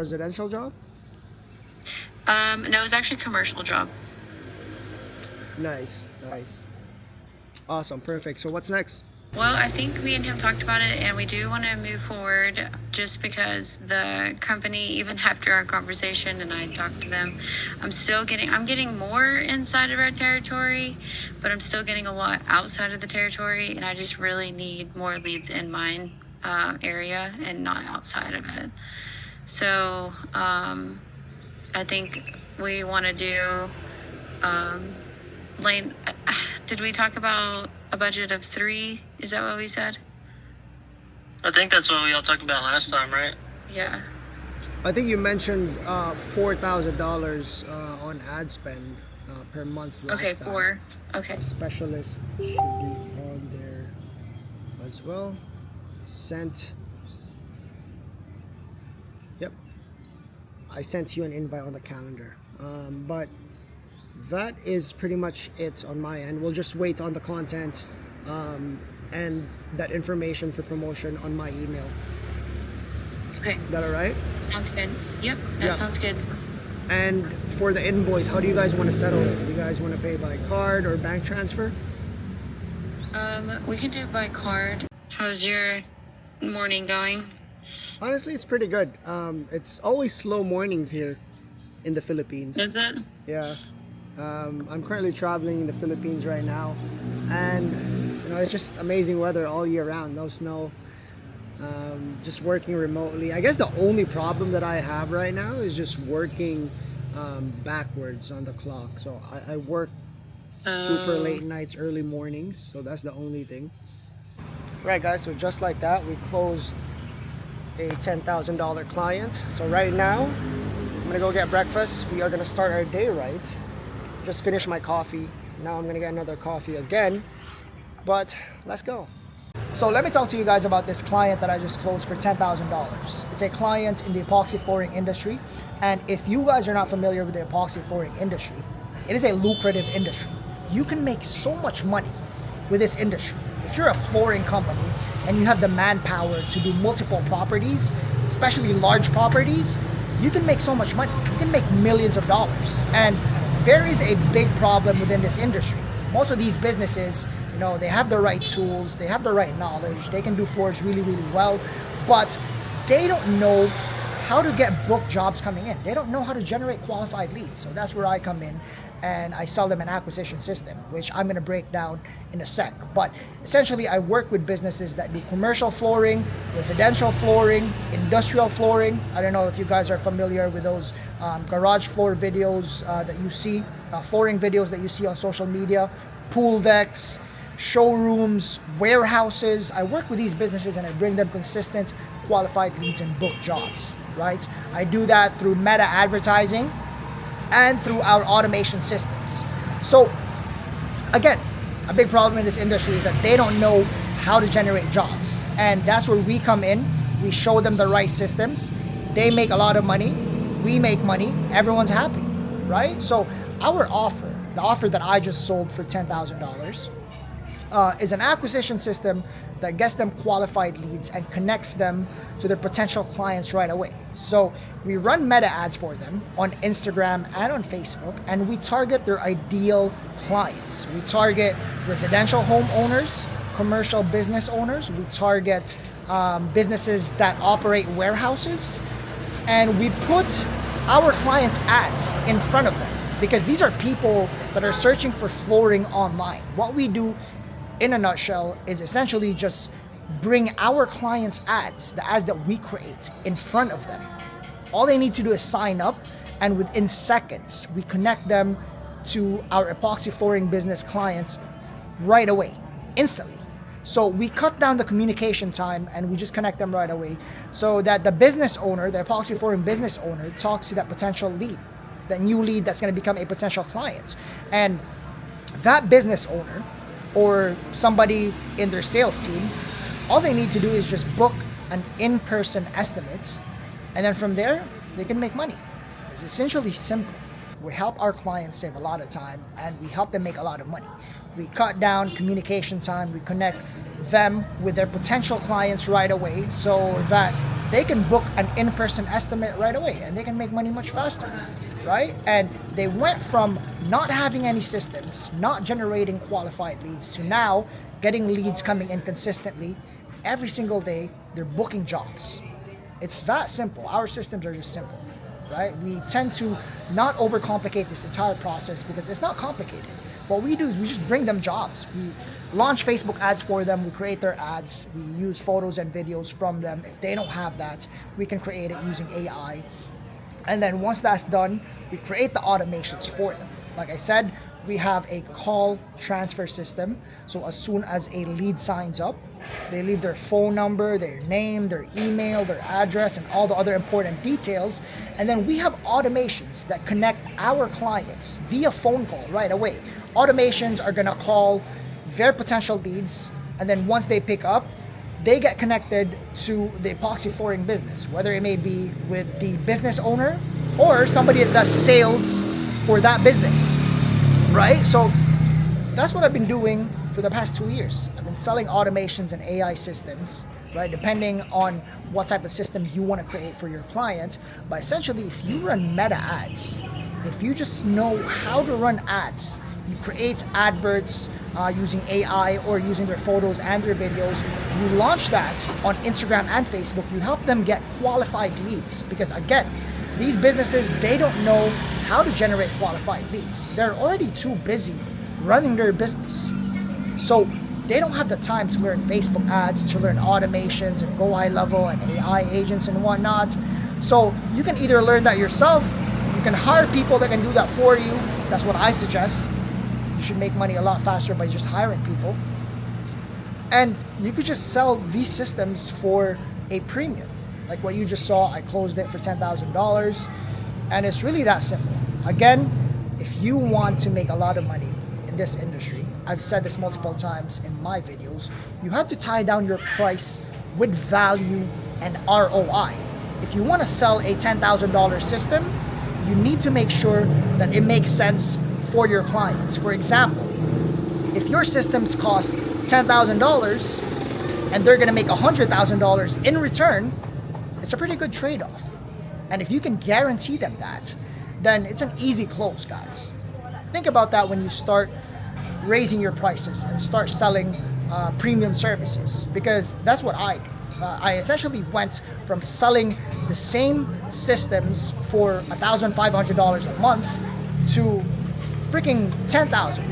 residential job? No, it was actually a commercial job. Nice. Awesome, perfect. So what's next? Well, I think me and him talked about it, and we do want to move forward just because the company, even after our conversation and I talked to them, I'm getting more inside of our territory, but I'm still getting a lot outside of the territory, and I just really need more leads in mine area and not outside of it. So I think we want to do Lane, did we talk about a budget of 3? Is that what we said? I think that's what we all talked about last time, right? Yeah. I think you mentioned $4,000 on ad spend per month last Okay, time. 4. Okay. Specialist should be on there as well. Sent. Yep. I sent you an invite on the calendar. But that is pretty much it on my end. We'll just wait on the content and that information for promotion on my email. Okay. Is that all right? Sounds good. Yep, that sounds good. And for the invoice, how do you guys want to settle it? Do you guys want to pay by card or bank transfer? We can do it by card. How's your morning going? Honestly, it's pretty good. It's always slow mornings here in the Philippines. Is it? Yeah. I'm currently traveling in the Philippines right now, and it's just amazing weather all year round. No snow. Just working remotely. I guess the only problem that I have right now is just working backwards on the clock. So I work super late nights, early mornings. So that's the only thing. Right, guys. So just like that, we closed a $10,000 client. So right now, I'm gonna go get breakfast. We are gonna start our day right. Just finished my coffee. Now I'm gonna get another coffee again. But let's go. So let me talk to you guys about this client that I just closed for $10,000. It's a client in the epoxy flooring industry. And if you guys are not familiar with the epoxy flooring industry, it is a lucrative industry. You can make so much money with this industry. If you're a flooring company and you have the manpower to do multiple properties, especially large properties, you can make so much money. You can make millions of dollars. And there is a big problem within this industry. Most of these businesses, they have the right tools, they have the right knowledge, they can do floors really, really well, but they don't know how to get book jobs coming in. They don't know how to generate qualified leads. So that's where I come in, and I sell them an acquisition system, which I'm gonna break down in a sec. But essentially, I work with businesses that do commercial flooring, residential flooring, industrial flooring. I don't know if you guys are familiar with those garage floor videos that you see, flooring videos that you see on social media, pool decks, showrooms, warehouses. I work with these businesses and I bring them consistent, qualified leads and book jobs, right? I do that through meta advertising and through our automation systems. So again, a big problem in this industry is that they don't know how to generate jobs. And that's where we come in. We show them the right systems. They make a lot of money. We make money. Everyone's happy, right? So our offer, the offer that I just sold for $10,000, is an acquisition system that gets them qualified leads and connects them to their potential clients right away. So we run meta ads for them on Instagram and on Facebook, and we target their ideal clients. We target residential homeowners, commercial business owners. We target businesses that operate warehouses, and we put our clients' ads in front of them because these are people that are searching for flooring online. What we do in a nutshell is essentially just bring our clients' ads, the ads that we create, in front of them. All they need to do is sign up, and within seconds, we connect them to our epoxy flooring business clients right away, instantly. So we cut down the communication time and we just connect them right away so that the business owner, the epoxy flooring business owner, talks to that potential lead, that new lead that's going to become a potential client. And that business owner or somebody in their sales team, all they need to do is just book an in-person estimate, and then from there, they can make money. It's essentially simple. We help our clients save a lot of time, and we help them make a lot of money. We cut down communication time, we connect them with their potential clients right away so that they can book an in-person estimate right away and they can make money much faster, right? And they went from not having any systems, not generating qualified leads, to now getting leads coming in consistently every single day. They're booking jobs. It's that simple. Our systems are just simple, right? We tend to not overcomplicate this entire process because it's not complicated. What we do is we just bring them jobs. We launch Facebook ads for them. We create their ads. We use photos and videos from them. If they don't have that, we can create it using AI. And then once that's done, we create the automations for them. Like I said, we have a call transfer system. So as soon as a lead signs up, they leave their phone number, their name, their email, their address, and all the other important details. And then we have automations that connect our clients via phone call right away. Automations are gonna call their potential leads, and then once they pick up, they get connected to the epoxy flooring business, whether it may be with the business owner or somebody that does sales for that business, right? So that's what I've been doing for the past 2 years. I've been selling automations and AI systems, right? Depending on what type of system you want to create for your client. But essentially, if you run meta ads, if you just know how to run ads, you create adverts using AI or using their photos and their videos, you launch that on Instagram and Facebook, you help them get qualified leads. Because again, these businesses, they don't know how to generate qualified leads. They're already too busy running their business. So they don't have the time to learn Facebook ads, to learn automations and go high level and AI agents and whatnot. So you can either learn that yourself, you can hire people that can do that for you. That's what I suggest. You should make money a lot faster by just hiring people. And you could just sell these systems for a premium. Like what you just saw, I closed it for $10,000. And it's really that simple. Again, if you want to make a lot of money in this industry, I've said this multiple times in my videos, you have to tie down your price with value and ROI. If you want to sell a $10,000 system, you need to make sure that it makes sense for your clients. For example, if your systems cost $10,000 and they're going to make $100,000 in return, it's a pretty good trade-off. And if you can guarantee them that, then it's an easy close, guys. Think about that when you start raising your prices and start selling premium services, because that's what I do. I essentially went from selling the same systems for $1,500 a month to freaking $10,000,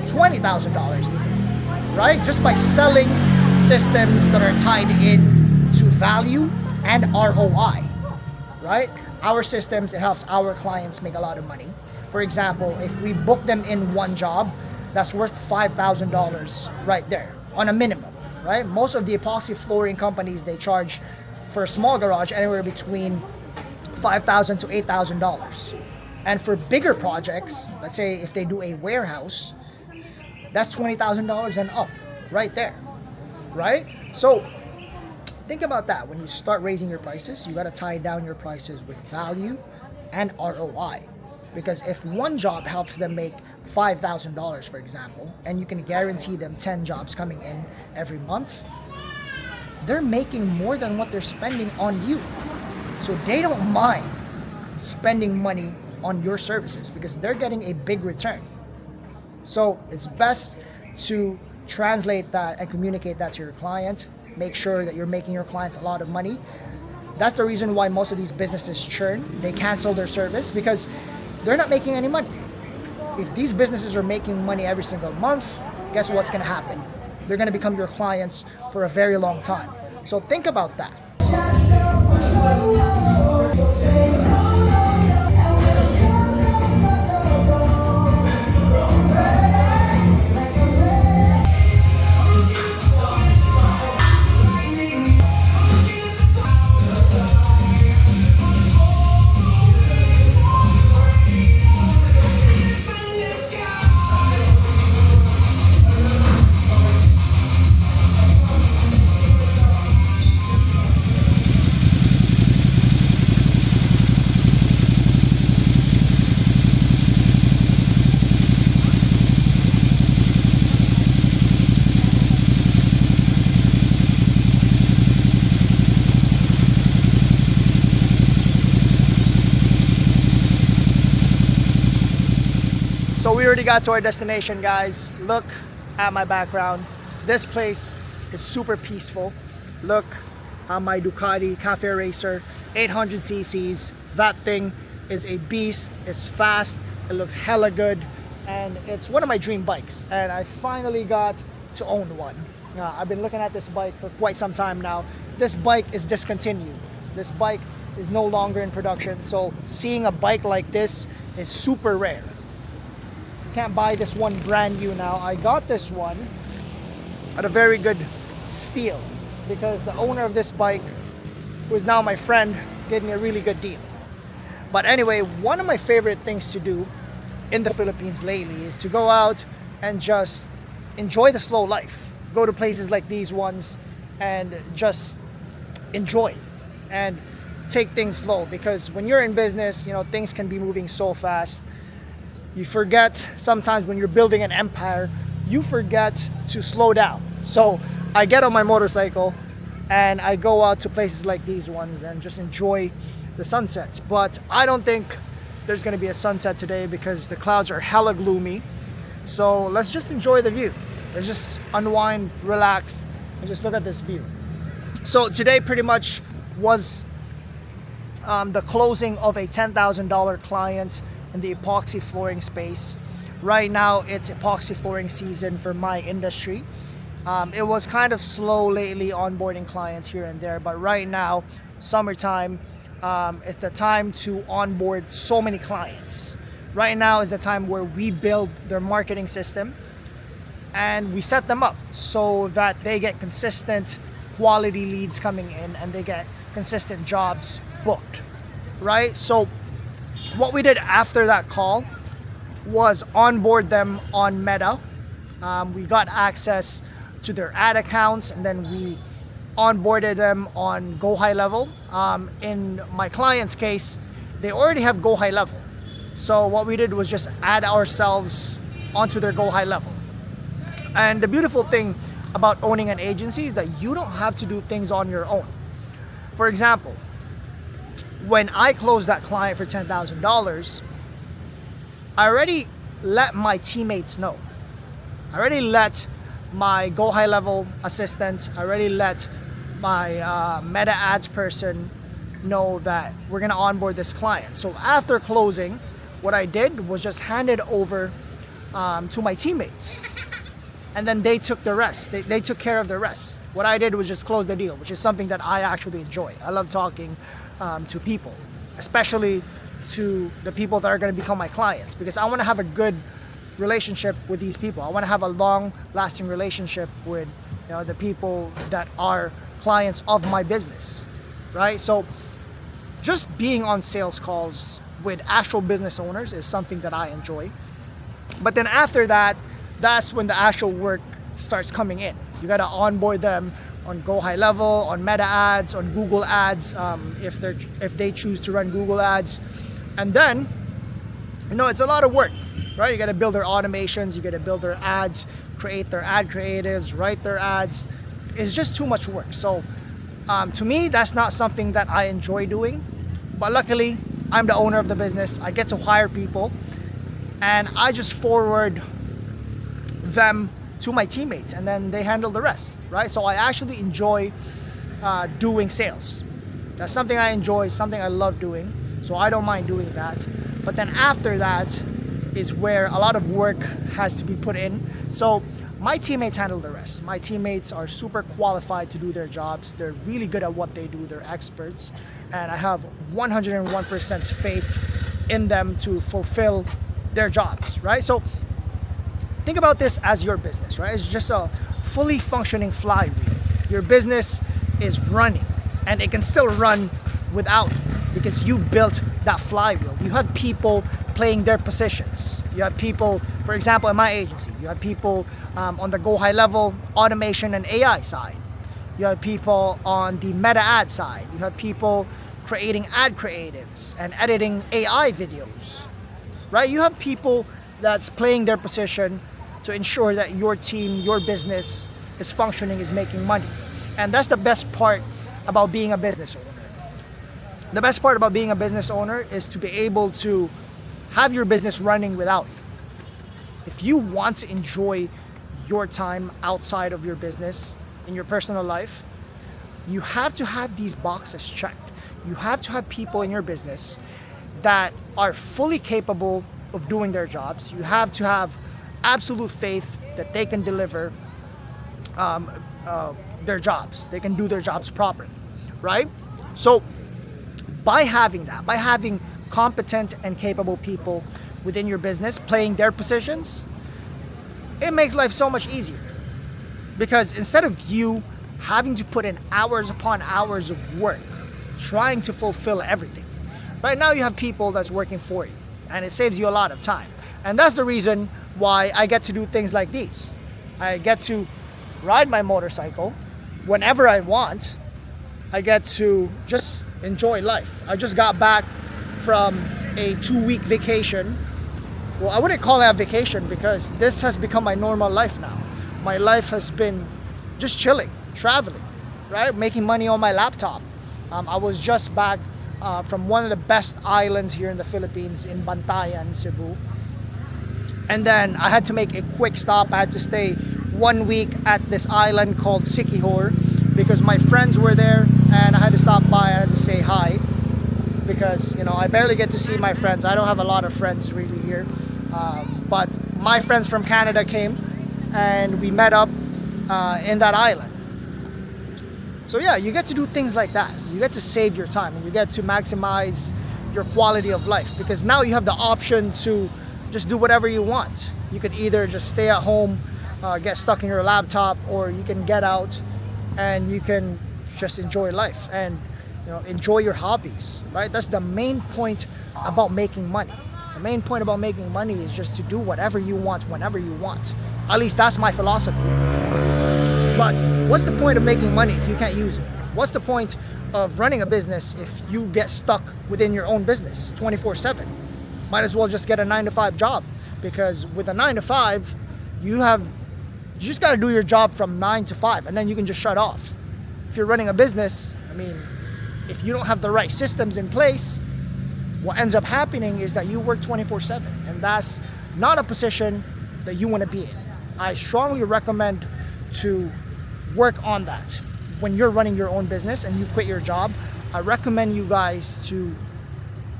$20,000 even, right? Just by selling systems that are tied in to value and ROI, right? Our systems, it helps our clients make a lot of money. For example, if we book them in one job, that's worth $5,000 right there on a minimum, right? Most of the epoxy flooring companies, they charge for a small garage anywhere between $5,000 to $8,000. And for bigger projects, let's say if they do a warehouse, that's $20,000 and up right there, right? So think about that. When you start raising your prices, you got to tie down your prices with value and ROI. Because if one job helps them make $5,000, for example, and you can guarantee them 10 jobs coming in every month, they're making more than what they're spending on you. So they don't mind spending money on your services because they're getting a big return. So it's best to translate that and communicate that to your client. Make sure that you're making your clients a lot of money. That's the reason why most of these businesses churn. They cancel their service because they're not making any money. If these businesses are making money every single month, guess what's going to happen? They're going to become your clients for a very long time. So think about that. So we already got to our destination, guys. Look at my background. This place is super peaceful. Look at my Ducati Cafe Racer, 800 cc's. That thing is a beast. It's fast. It looks hella good. And it's one of my dream bikes. And I finally got to own one. I've been looking at this bike for quite some time now. This bike is discontinued. This bike is no longer in production. So seeing a bike like this is super rare. You can't buy this one brand new now. I got this one at a very good steal because the owner of this bike, who is now my friend, gave me a really good deal. But anyway, one of my favorite things to do in the Philippines lately is to go out and just enjoy the slow life. Go to places like these ones and just enjoy and take things slow, because when you're in business, you know, things can be moving so fast. You forget sometimes when you're building an empire, you forget to slow down. So I get on my motorcycle and I go out to places like these ones and just enjoy the sunsets. But I don't think there's gonna be a sunset today because the clouds are hella gloomy. So let's just enjoy the view. Let's just unwind, relax, and just look at this view. So today pretty much was the closing of a $10,000 client in the epoxy flooring space. Right now it's epoxy flooring season for my industry. It was kind of slow lately onboarding clients here and there, but right now, summertime, it's the time to onboard so many clients. Right now is the time where we build their marketing system and we set them up so that they get consistent quality leads coming in and they get consistent jobs booked, right? So what we did after that call was onboard them on Meta. We got access to their ad accounts, and then we onboarded them on Go High Level. In my client's case, they already have Go High Level. So what we did was just add ourselves onto their Go High Level. And the beautiful thing about owning an agency is that you don't have to do things on your own. For example, when I closed that client for $10,000, I already let my teammates know. I already let my Go High Level assistants, I already let my Meta Ads person know that we're gonna onboard this client. So after closing, what I did was just hand it over to my teammates. And then they took the rest. They took care of the rest. What I did was just close the deal, which is something that I actually enjoy. I love talking to people, especially to the people that are going to become my clients, because I want to have a good relationship with these people. I want to have a long-lasting relationship with, you know, the people that are clients of my business, right? So just being on sales calls with actual business owners is something that I enjoy. But then after that, that's when the actual work starts coming in. You got to onboard them on Go High Level, on Meta Ads, on Google Ads, if they choose to run Google Ads. And then, you know, it's a lot of work, right? You got to build their automations, you got to build their ads, create their ad creatives, write their ads. It's just too much work. So to me, that's not something that I enjoy doing. But luckily, I'm the owner of the business. I get to hire people and I just forward them to my teammates and then they handle the rest, right? So I actually enjoy doing sales. That's something I enjoy, something I love doing. So I don't mind doing that. But then after that is where a lot of work has to be put in. So my teammates handle the rest. My teammates are super qualified to do their jobs. They're really good at what they do. They're experts. And I have 101% faith in them to fulfill their jobs, right? So think about this as your business, right? It's just a fully functioning flywheel. Your business is running and it can still run without you because you built that flywheel. You have people playing their positions. You have people, for example, in my agency, you have people on the Go High Level automation and AI side. You have people on the Meta Ad side. You have people creating ad creatives and editing AI videos, right? You have people that's playing their position to ensure that your team, your business is functioning, is making money. And that's the best part about being a business owner. The best part about being a business owner is to be able to have your business running without you. if you want to enjoy your time outside of your business, in your personal life, you have to have these boxes checked. You have to have people in your business that are fully capable of doing their jobs. You have to have absolute faith that they can deliver their jobs. They can do their jobs properly, right? So by having that, by having competent and capable people within your business playing their positions, it makes life so much easier. Because instead of you having to put in hours upon hours of work trying to fulfill everything, right now you have people that's working for you, and it saves you a lot of time. And that's the reason why I get to do things like these. I get to ride my motorcycle whenever I want. I get to just enjoy life. I just got back from a 2-week vacation. Well, I wouldn't call that a vacation because this has become my normal life now. My life has been just chilling, traveling, right? Making money on my laptop. I was just back from one of the best islands here in the Philippines, in Bantayan, Cebu. And then I had to make a quick stop. I had to stay 1 week at this island called Siquijor because my friends were there and I had to stop by. I had to say hi because, you know, I barely get to see my friends. I don't have a lot of friends really here. But my friends from Canada came and we met up in that island. So yeah, you get to do things like that. You get to save your time and you get to maximize your quality of life because now you have the option to just do whatever you want. You could either just stay at home, get stuck in your laptop, or you can get out and you can just enjoy life and, you know, enjoy your hobbies, right? That's the main point about making money. The main point about making money is just to do whatever you want whenever you want. At least that's my philosophy. But what's the point of making money if you can't use it? What's the point of running a business if you get stuck within your own business 24/7? Might as well just get a 9-to-5 job, because with a 9-to-5, you just got to do your job from 9 to 5 and then you can just shut off. If you're running a business, I mean, if you don't have the right systems in place, what ends up happening is that you work 24/7, and that's not a position that you want to be in. I strongly recommend to work on that. When you're running your own business and you quit your job, I recommend you guys to,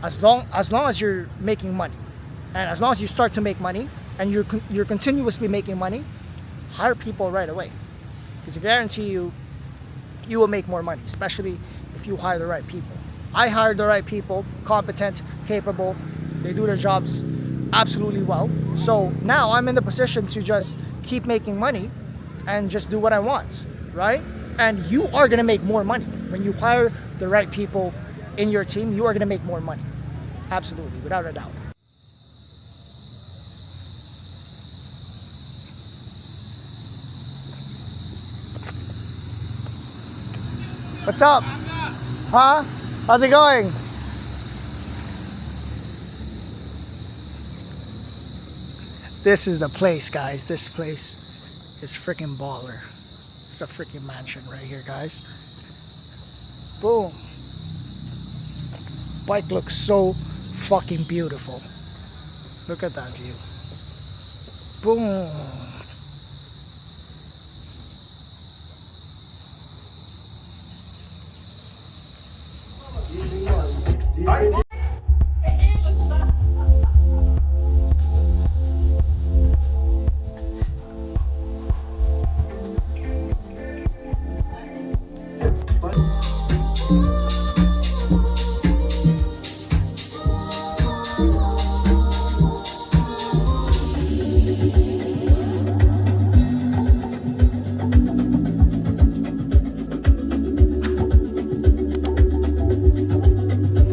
as long as you're making money, and as long as you start to make money and you're continuously making money, hire people right away, because I guarantee you will make more money, especially if you hire the right people. I hired the right people, competent, capable. They do their jobs absolutely well. So now I'm in the position to just keep making money and just do what I want, right? And you are gonna make more money. When you hire the right people in your team, you are gonna make more money. Absolutely, without a doubt. What's up? Huh? How's it going? This is the place, guys. This place is freaking baller. It's a freaking mansion right here, guys. Boom. Bike looks so fucking beautiful. Look at that view. Boom. Ay,